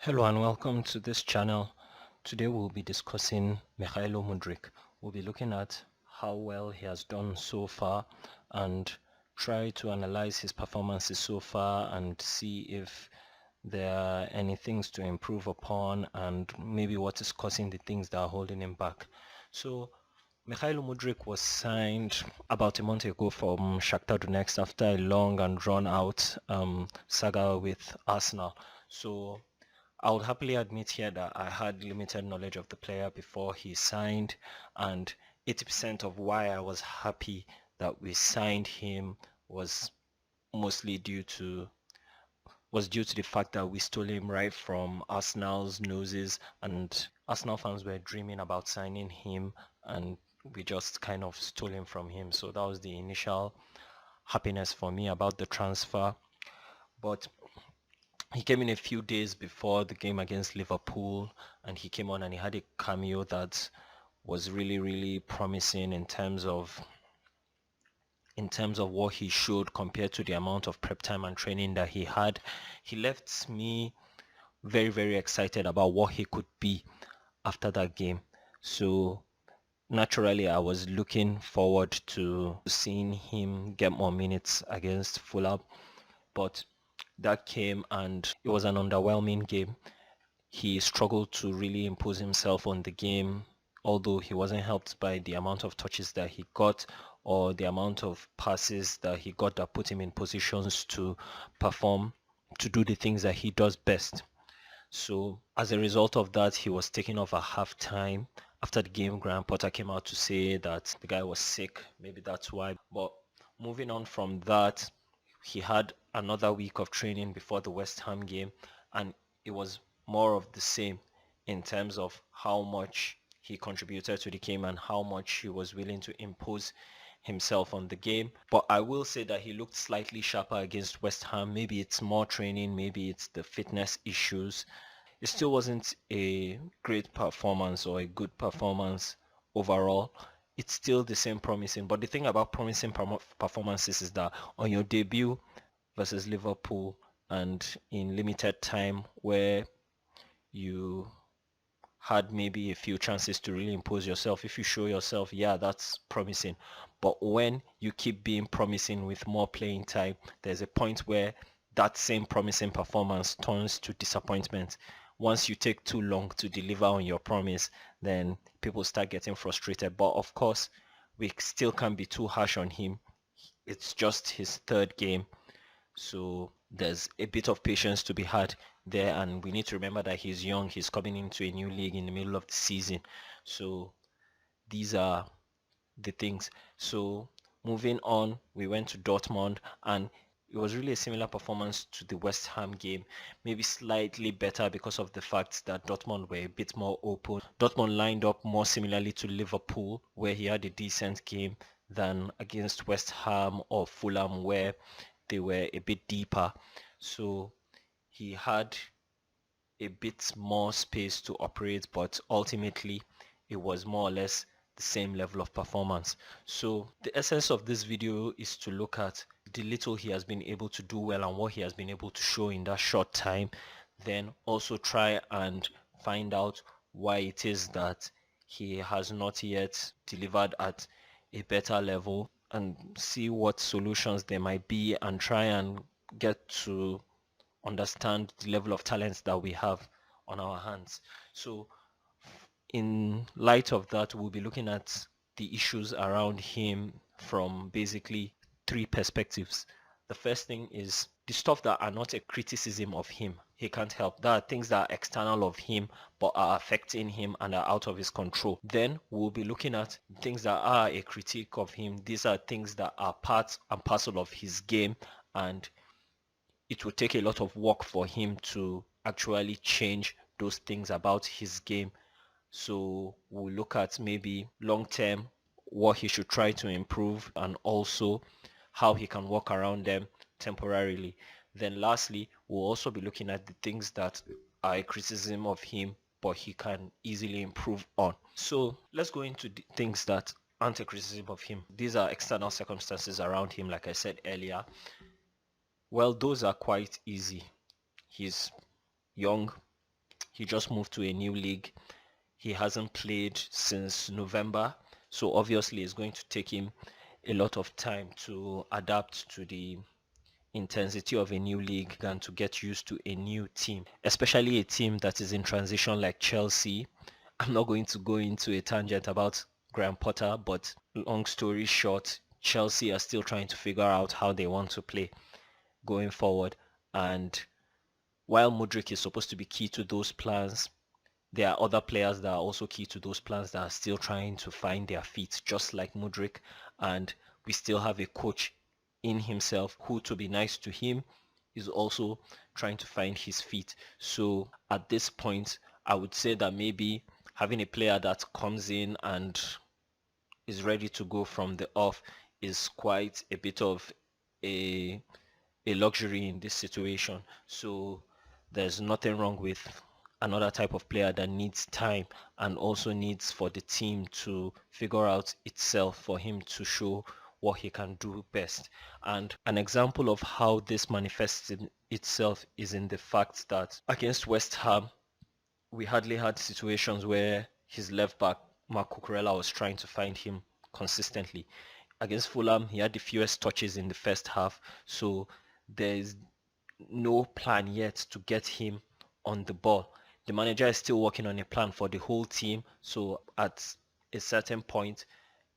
Hello and welcome to this channel. Today we'll be discussing Mykhailo Mudryk. We'll be looking at how well he has done so far and try to analyze his performances so far and see if there are any things to improve upon and maybe what is causing the things that are holding him back. So Mykhailo Mudryk was signed about a month ago from Shakhtar Donetsk after a long and drawn out saga with Arsenal. So I would happily admit here that I had limited knowledge of the player before he signed, and 80% of why I was happy that we signed him was mostly due to the fact that we stole him right from Arsenal's noses, and Arsenal fans were dreaming about signing him, and we just kind of stole him from him. So that was the initial happiness for me about the transfer. But he came in a few days before the game against Liverpool, and he came on and he had a cameo that was really, really promising in terms of what he showed compared to the amount of prep time and training that he had. He left me very, very excited about what he could be after that game. So naturally, I was looking forward to seeing him get more minutes against Fulham, but that came and it was an underwhelming game. He struggled to really impose himself on the game, although he wasn't helped by the amount of touches that he got or the amount of passes that he got that put him in positions to perform, to do the things that he does best. So as a result of that, he was taken off at halftime. After the game, Graham Potter came out to say that the guy was sick. Maybe that's why. But moving on from that, he had another week of training before the West Ham game, and it was more of the same in terms of how much he contributed to the game and how much he was willing to impose himself on the game. But I will say that he looked slightly sharper against West Ham. Maybe it's more training, maybe it's the fitness issues. It still wasn't a great performance or a good performance overall. It's still the same promising. But the thing about promising performances is that on your debut versus Liverpool and in limited time where you had maybe a few chances to really impose yourself, if you show yourself, yeah, that's promising. But when you keep being promising with more playing time, there's a point where that same promising performance turns to disappointment. Once you take too long to deliver on your promise, then people start getting frustrated. But of course, we still can't be too harsh on him. It's just his third game, so there's a bit of patience to be had there, and we need to remember that he's young. He's coming into a new league in the middle of the season. So these are the things. So moving on, we went to Dortmund, and it was really a similar performance to the West Ham game, maybe slightly better because of the fact that Dortmund were a bit more open. Dortmund lined up more similarly to Liverpool, where he had a decent game, than against West Ham or Fulham, where they were a bit deeper. So he had a bit more space to operate, but ultimately it was more or less the same level of performance. So the essence of this video is to look at the little he has been able to do well and what he has been able to show in that short time, then also try and find out why it is that he has not yet delivered at a better level, and see what solutions there might be and try and get to understand the level of talents that we have on our hands. So in light of that, we'll be looking at the issues around him from basically three perspectives. The first thing is the stuff that are not a criticism of him. He can't help. There are things that are external of him but are affecting him and are out of his control. Then we'll be looking at things that are a critique of him. These are things that are part and parcel of his game, and it will take a lot of work for him to actually change those things about his game. So we'll look at maybe long term what he should try to improve, and also how he can work around them temporarily. Then lastly, we'll also be looking at the things that are a criticism of him but he can easily improve on. So let's go into the things that aren't a criticism of him. These are external circumstances around him, like I said earlier. Well, those are quite easy. He's young, He just moved to a new league. He hasn't played since November, so obviously it's going to take him a lot of time to adapt to the intensity of a new league and to get used to a new team, especially a team that is in transition like Chelsea. I'm not going to go into a tangent about Graham Potter, but long story short, Chelsea are still trying to figure out how they want to play going forward. And while Mudryk is supposed to be key to those plans, there are other players that are also key to those plans that are still trying to find their feet, just like Mudryk. And we still have a coach in himself who, to be nice to him, is also trying to find his feet. So at this point, I would say that maybe having a player that comes in and is ready to go from the off is quite a bit of a luxury in this situation. So there's nothing wrong with another type of player that needs time and also needs for the team to figure out itself for him to show what he can do best. And an example of how this manifests in itself is in the fact that against West Ham, we hardly had situations where his left back, Mark Cucurella, was trying to find him consistently. Against Fulham, he had the fewest touches in the first half, so there's no plan yet to get him on the ball. The manager is still working on a plan for the whole team, so at a certain point,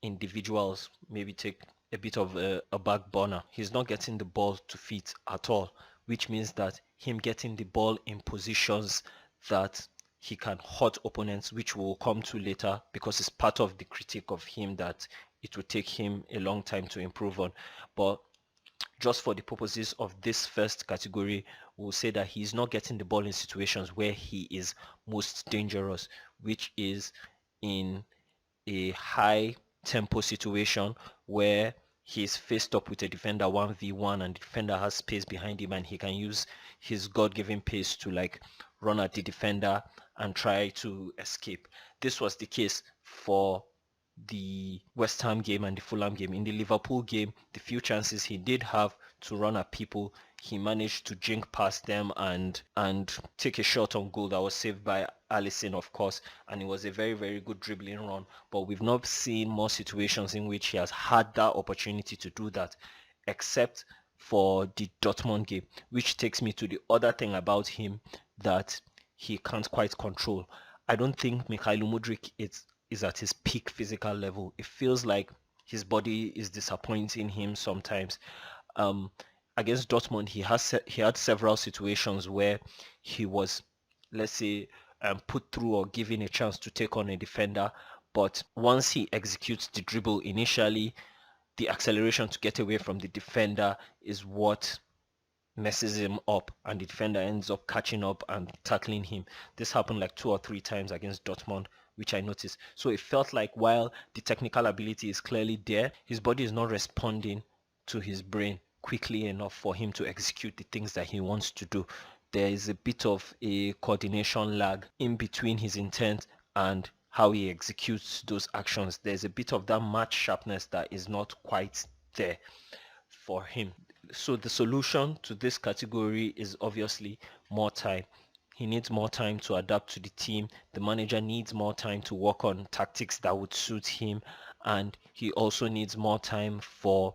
individuals maybe take a bit of a back burner. He's not getting the ball to feet at all, which means that him getting the ball in positions that he can hurt opponents, which we'll come to later because it's part of the critique of him that it will take him a long time to improve on. But just for the purposes of this first category, we'll say that he's not getting the ball in situations where he is most dangerous, which is in a high tempo situation where he's faced up with a defender 1v1 and the defender has space behind him and he can use his God-given pace to like run at the defender and try to escape. This was the case for the West Ham game and the Fulham game. In the Liverpool game, the few chances he did have to run at people, he managed to jink past them and take a shot on goal that was saved by Alisson, of course, and it was a very, very good dribbling run. But we've not seen more situations in which he has had that opportunity to do that, except for the Dortmund game, which takes me to the other thing about him that he can't quite control. I don't think Mykhailo Mudryk is at his peak physical level. It feels like his body is disappointing him sometimes. Um, Against Dortmund, he had several situations where he was, let's say, put through or given a chance to take on a defender. But once he executes the dribble initially, the acceleration to get away from the defender is what messes him up, and the defender ends up catching up and tackling him. This happened like 2 or 3 times against Dortmund, which I noticed. So it felt like while the technical ability is clearly there, his body is not responding to his brain quickly enough for him to execute the things that he wants to do. There is a bit of a coordination lag in between his intent and how he executes those actions. There's a bit of that match sharpness that is not quite there for him. So the solution to this category is obviously more time. He needs more time to adapt to the team. The manager needs more time to work on tactics that would suit him. And he also needs more time for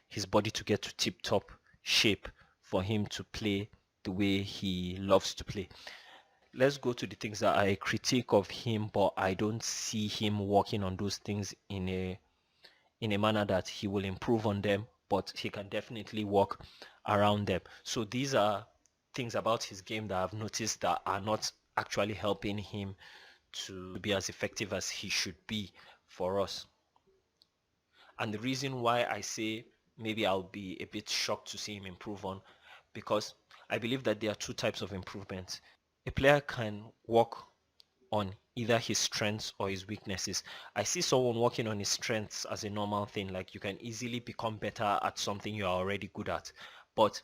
his body to get to tip-top shape for him to play the way he loves to play. Let's go to the things that I critique of him, but I don't see him working on those things in a manner that he will improve on them, but he can definitely work around them. So these are things about his game that I've noticed that are not actually helping him to be as effective as he should be for us. And the reason why I say maybe I'll be a bit shocked to see him improve on, because I believe that there are two types of improvements. A player can work on either his strengths or his weaknesses. I see someone working on his strengths as a normal thing, like you can easily become better at something you are already good at. But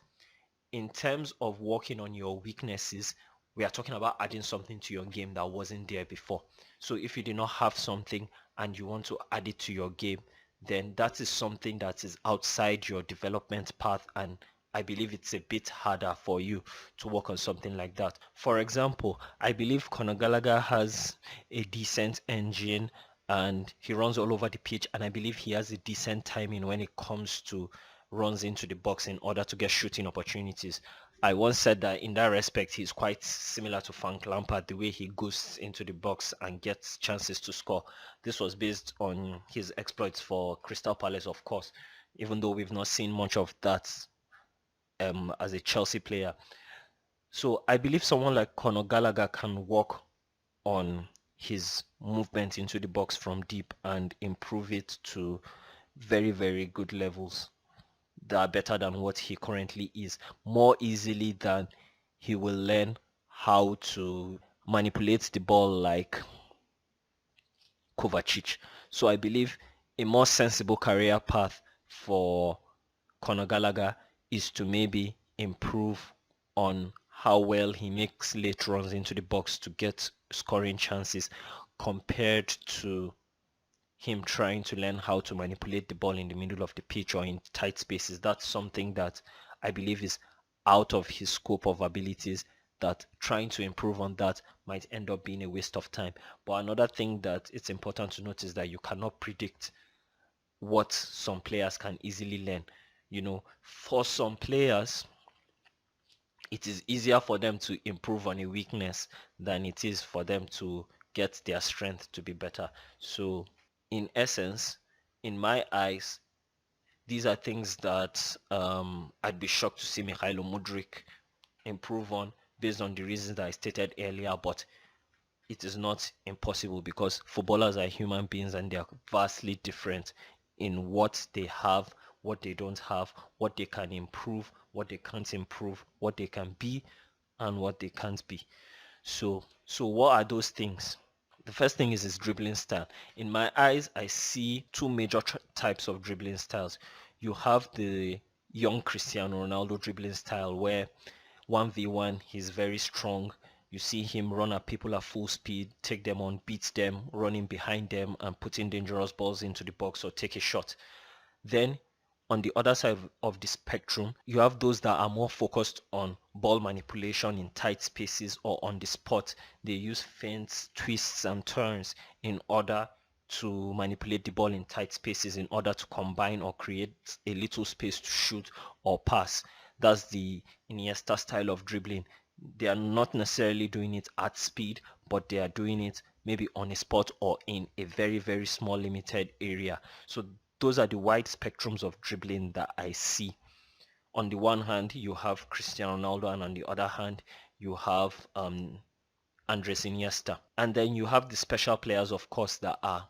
in terms of working on your weaknesses, we are talking about adding something to your game that wasn't there before. So if you do not have something and you want to add it to your game, then that is something that is outside your development path and I believe it's a bit harder for you to work on something like that. For example, I believe Conor Gallagher has a decent engine and he runs all over the pitch, and I believe he has a decent timing when it comes to runs into the box in order to get shooting opportunities. I once said that in that respect, he's quite similar to Frank Lampard, the way he goes into the box and gets chances to score. This was based on his exploits for Crystal Palace, of course, even though we've not seen much of that as a Chelsea player. So I believe someone like Conor Gallagher can work on his movement into the box from deep and improve it to very, very good levels that are better than what he currently is, more easily than he will learn how to manipulate the ball like Kovacic. So I believe a more sensible career path for Conor Gallagher is to maybe improve on how well he makes late runs into the box to get scoring chances compared to him trying to learn how to manipulate the ball in the middle of the pitch or in tight spaces. That's something that I believe is out of his scope of abilities, that trying to improve on that might end up being a waste of time. But another thing that it's important to notice that you cannot predict what some players can easily learn. You know, for some players, it is easier for them to improve on a weakness than it is for them to get their strength to be better. So in essence, in my eyes, these are things that I'd be shocked to see Mykhailo Mudryk improve on based on the reasons that I stated earlier, but it is not impossible because footballers are human beings and they are vastly different in what they have, what they don't have, what they can improve, what they can't improve, what they can be, and what they can't be. So what are those things? The first thing is his dribbling style. In my eyes, I see two major types of dribbling styles. You have the young Cristiano Ronaldo dribbling style where 1v1 he's very strong. You see him run at people at full speed, take them on, beat them, running behind them and putting dangerous balls into the box or take a shot. Then on the other side of the spectrum, you have those that are more focused on ball manipulation in tight spaces or on the spot. They use feints, twists and turns in order to manipulate the ball in tight spaces in order to combine or create a little space to shoot or pass. That's the Iniesta style of dribbling. They are not necessarily doing it at speed, but they are doing it maybe on a spot or in a very, very small limited area. So those are the wide spectrums of dribbling that I see. On the one hand, you have Cristiano Ronaldo, and on the other hand, you have Andres Iniesta. And then you have the special players, of course, that are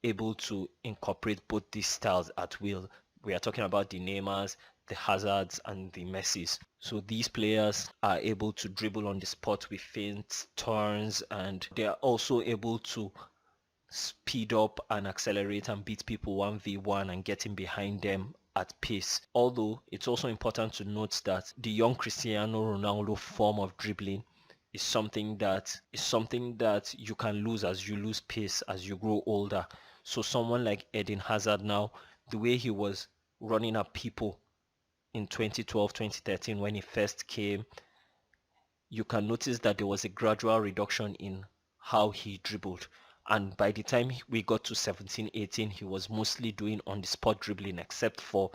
able to incorporate both these styles at will. We are talking about the Neymars, the Hazards, and the Messis. So these players are able to dribble on the spot with feints, turns, and they are also able to speed up and accelerate and beat people 1v1 and getting behind them at pace. Although it's also important to note that the young Cristiano Ronaldo form of dribbling is something that you can lose as you lose pace as you grow older. So someone like Eden Hazard now, the way he was running at people in 2012, 2013 when he first came, you can notice that there was a gradual reduction in how he dribbled. And by the time we got to 17, 18, he was mostly doing on the spot dribbling, except for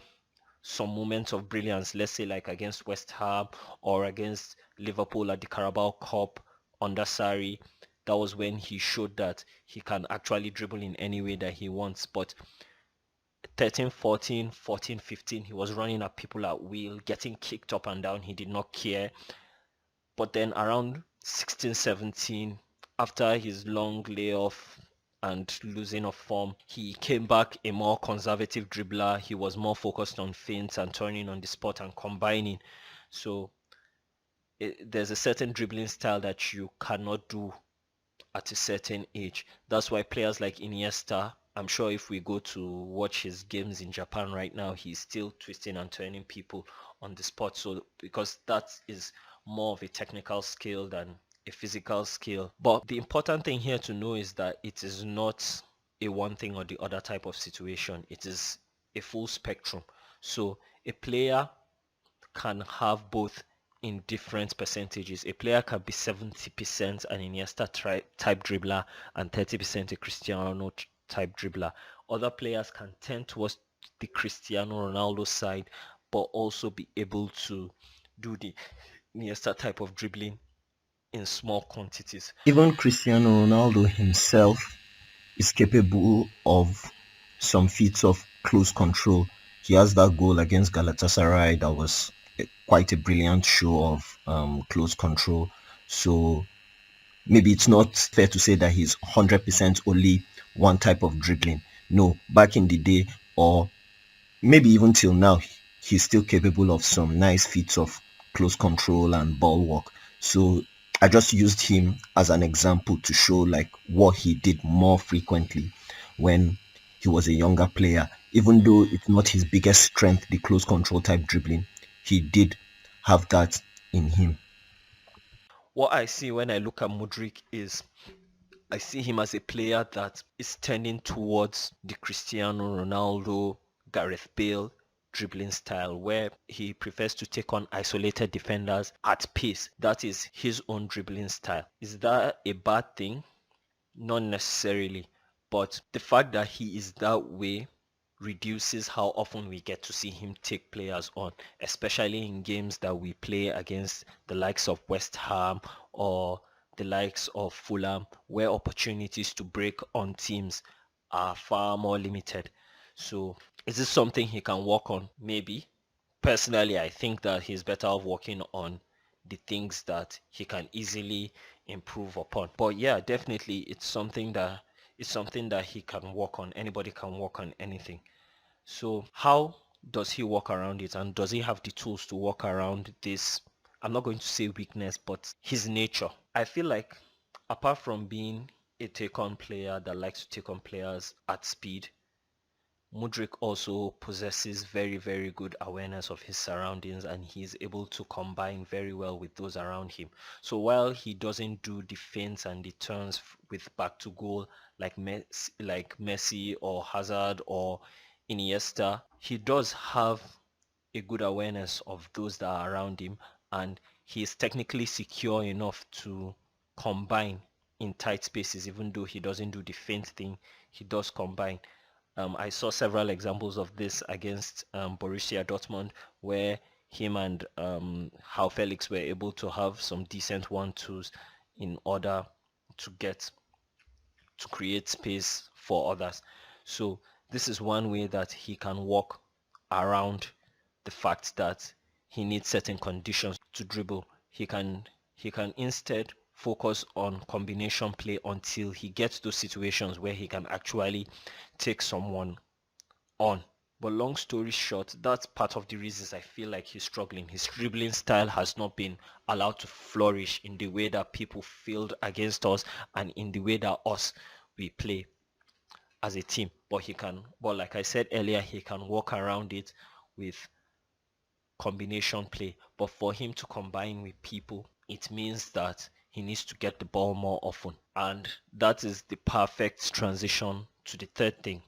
some moments of brilliance, let's say like against West Ham or against Liverpool at the Carabao Cup under Sarri. That was when he showed that he can actually dribble in any way that he wants. But 13, 14, 14, 15, he was running at people at will, getting kicked up and down. He did not care. But then around 16, 17, after his long layoff and losing of form, he came back a more conservative dribbler. He was more focused on feints and turning on the spot and combining. So there's a certain dribbling style that you cannot do at a certain age. That's why players like Iniesta, I'm sure if we go to watch his games in Japan right now, he's still twisting and turning people on the spot. So because that is more of a technical skill than a physical skill. But the important thing here to know is that it is not a one thing or the other type of situation. It is a full spectrum. So a player can have both in different percentages. A player can be 70% an Iniesta type dribbler and 30% a Cristiano type dribbler. Other players can tend towards the Cristiano Ronaldo side, but also be able to do the Iniesta type of dribbling in small quantities. Even Cristiano Ronaldo himself is capable of some feats of close control. He has that goal against Galatasaray that was quite a brilliant show of close control. So maybe it's not fair to say that he's 100% only one type of dribbling. No, back in the day, or maybe even till now, he's still capable of some nice feats of close control and ball work. So I just used him as an example to show like what he did more frequently when he was a younger player. Even though it's not his biggest strength, the close control type dribbling, he did have that in him. What I see when I look at Mudryk is I see him as a player that is tending towards the Cristiano Ronaldo, Gareth Bale dribbling style where he prefers to take on isolated defenders at pace. That is his own dribbling style. Is that a bad thing? Not necessarily, but the fact that he is that way reduces how often we get to see him take players on, especially in games that we play against the likes of West Ham or the likes of Fulham, where opportunities to break on teams are far more limited. So is this something he can work on? Maybe. Personally, I think that he's better off working on the things that he can easily improve upon. But yeah, definitely it's something that he can work on. Anybody can work on anything. So how does he work around it, and does he have the tools to work around this? I'm not going to say weakness, but his nature. I feel like apart from being a take-on player that likes to take on players at speed, Mudryk also possesses very, very good awareness of his surroundings, and he's able to combine very well with those around him. So while he doesn't do the feints and the turns with back to goal like Messi or Hazard or Iniesta, he does have a good awareness of those that are around him, and he is technically secure enough to combine in tight spaces. Even though he doesn't do the feint thing, he does combine. I saw several examples of this against Borussia Dortmund, where him and How Felix were able to have some decent one-twos in order to get to create space for others. So this is one way that he can walk around the fact that he needs certain conditions to dribble. He can instead focus on combination play until he gets those situations where he can actually take someone on. But long story short, that's part of the reasons I feel like he's struggling. His dribbling style has not been allowed to flourish in the way that people failed against us and in the way that we play as a team. But like I said earlier, he can walk around it with combination play. But for him to combine with people, it means that he needs to get the ball more often. And that is the perfect transition to the third thing.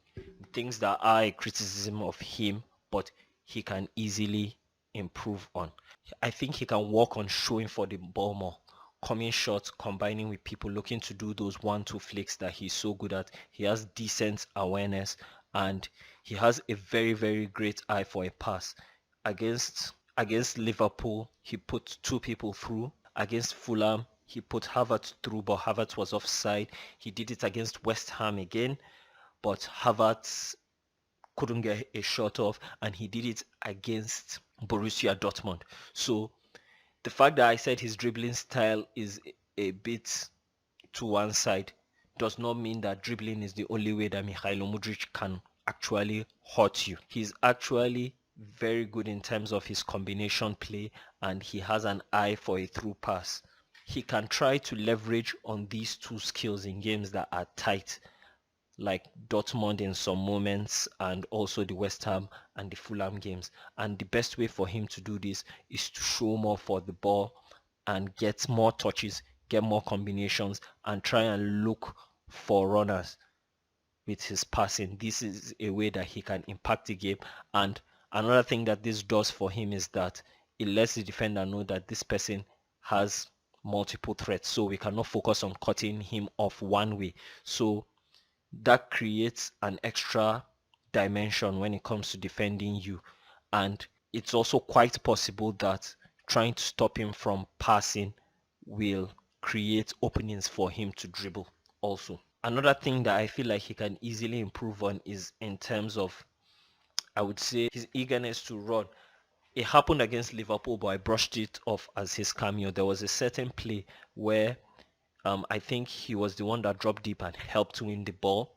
Things that are a criticism of him, but he can easily improve on. I think he can work on showing for the ball more, coming short, combining with people, looking to do those 1-2 flicks that he's so good at. He has decent awareness, and he has a very, very great eye for a pass. Against Liverpool, he put two people through. Against Fulham, he put Havertz through, but Havertz was offside. He did it against West Ham again, but Havertz couldn't get a shot off, and he did it against Borussia Dortmund. So the fact that I said his dribbling style is a bit to one side does not mean that dribbling is the only way that Mykhailo Mudryk can actually hurt you. He's actually very good in terms of his combination play, and he has an eye for a through pass. He can try to leverage on these two skills in games that are tight, like Dortmund in some moments, and also the West Ham and the Fulham games. And the best way for him to do this is to show more for the ball and get more touches, get more combinations, and try and look for runners with his passing. This is a way that he can impact the game. And another thing that this does for him is that it lets the defender know that this person has multiple threats, so we cannot focus on cutting him off one way. So that creates an extra dimension when it comes to defending you. And it's also quite possible that trying to stop him from passing will create openings for him to dribble also. Another thing that I feel like he can easily improve on is in terms of, I would say, his eagerness to run. It happened against Liverpool, but I brushed it off as his cameo. There was a certain play where I think he was the one that dropped deep and helped win the ball.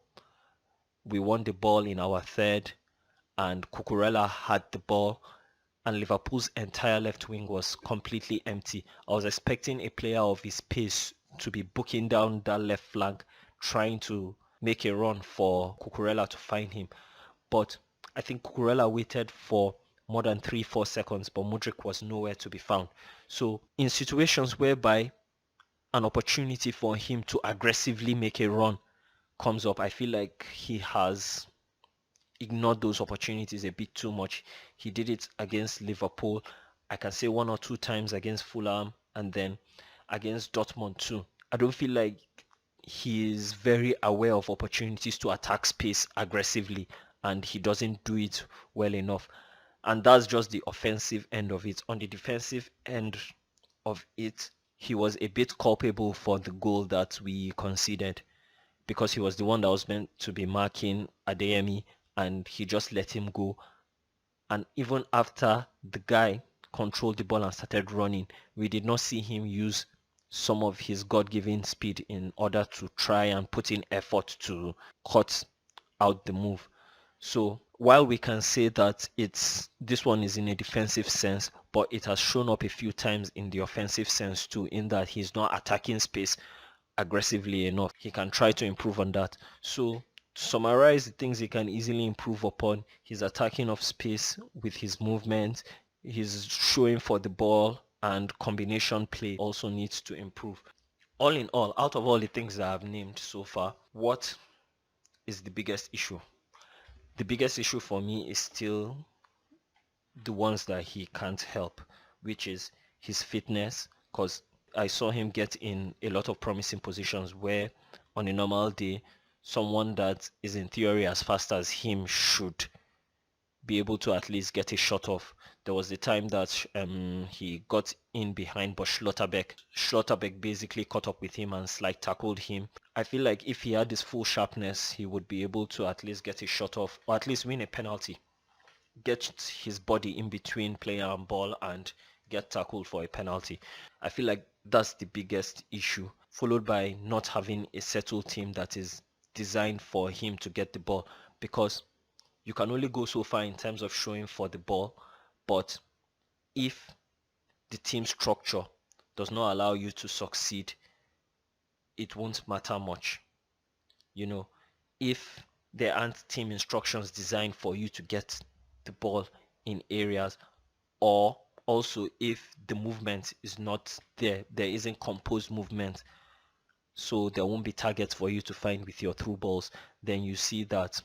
We won the ball in our third, and Cucurella had the ball, and Liverpool's entire left wing was completely empty. I was expecting a player of his pace to be booking down that left flank, trying to make a run for Cucurella to find him. But I think Cucurella waited for more than 3-4 seconds, but Mudryk was nowhere to be found. So in situations whereby an opportunity for him to aggressively make a run comes up, I feel like he has ignored those opportunities a bit too much. He did it against Liverpool. I can say 1 or 2 times against Fulham, and then against Dortmund too. I don't feel like he is very aware of opportunities to attack space aggressively, and he doesn't do it well enough. And that's just the offensive end of it. On the defensive end of it, he was a bit culpable for the goal that we conceded, because he was the one that was meant to be marking Adeyemi, and he just let him go. And even after the guy controlled the ball and started running, we did not see him use some of his God-given speed in order to try and put in effort to cut out the move. So while we can say that this one is in a defensive sense, but it has shown up a few times in the offensive sense too, in that he's not attacking space aggressively enough. He can try to improve on that. So to summarize the things he can easily improve upon: his attacking of space with his movement, his showing for the ball, and combination play also needs to improve. All in all, out of all the things that I've named so far, what is the biggest issue? The biggest issue for me is still the ones that he can't help, which is his fitness, because I saw him get in a lot of promising positions where on a normal day, someone that is in theory as fast as him should be able to at least get a shot off. There was the time that he got in behind, but Schlotterbeck basically caught up with him and slide tackled him. I feel like if he had this full sharpness, he would be able to at least get a shot off, or at least win a penalty, get his body in between player and ball, and get tackled for a penalty. I feel like that's the biggest issue, followed by not having a settled team that is designed for him to get the ball, because you can only go so far in terms of showing for the ball. But if the team structure does not allow you to succeed, it won't matter much. You know, if there aren't team instructions designed for you to get the ball in areas, or also if the movement is not there isn't composed movement, so there won't be targets for you to find with your through balls, then you see that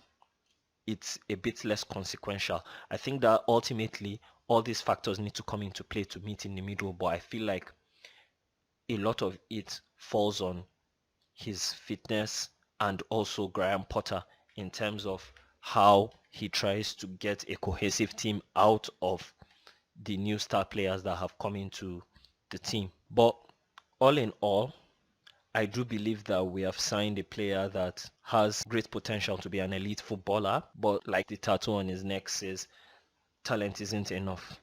it's a bit less consequential. I think that ultimately all these factors need to come into play to meet in the middle, but I feel like a lot of it falls on his fitness and also Graham Potter in terms of how he tries to get a cohesive team out of the new star players that have come into the team. But all in all, I do believe that we have signed a player that has great potential to be an elite footballer, but like the tattoo on his neck says, talent isn't enough.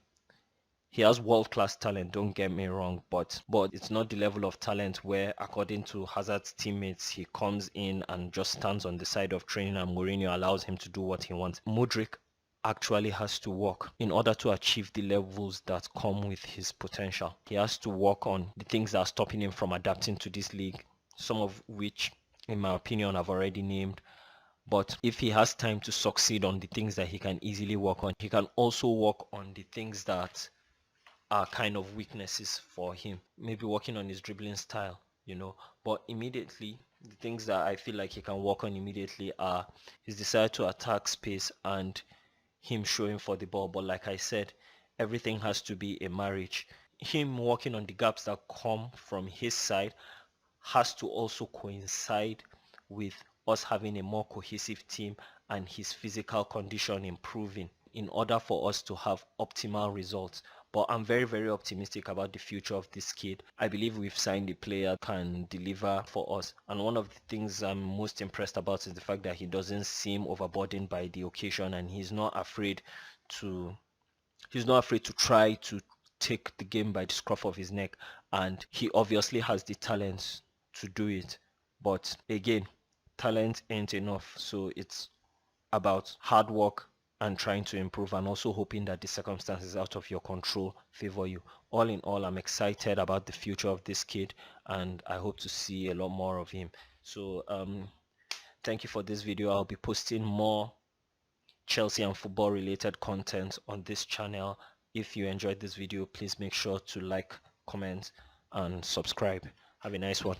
He has world-class talent, don't get me wrong, but it's not the level of talent where, according to Hazard's teammates, he comes in and just stands on the side of training and Mourinho allows him to do what he wants. Mudryk actually has to work in order to achieve the levels that come with his potential. He has to work on the things that are stopping him from adapting to this league, some of which, in my opinion, I've already named. But if he has time to succeed on the things that he can easily work on, he can also work on the things that are kind of weaknesses for him. Maybe working on his dribbling style, But immediately, the things that I feel like he can work on immediately are his desire to attack space and him showing for the ball. But like I said, Everything has to be a marriage. Him working on the gaps that come from his side has to also coincide with us having a more cohesive team and his physical condition improving in order for us to have optimal results. But I'm very, very optimistic about the future of this kid. I believe we've signed a player can deliver for us. And one of the things I'm most impressed about is the fact that he doesn't seem overburdened by the occasion, and to he's not afraid to try to take the game by the scruff of his neck, and he obviously has the talent to do it. But again, talent ain't enough, so it's about hard work and trying to improve, and also hoping that the circumstances out of your control favor you. All in all, I'm excited about the future of this kid, and I hope to see a lot more of him. So thank you for this video. I'll be posting more Chelsea and football related content on this channel. If you enjoyed this video, please make sure to like, comment, and subscribe. Have a nice one.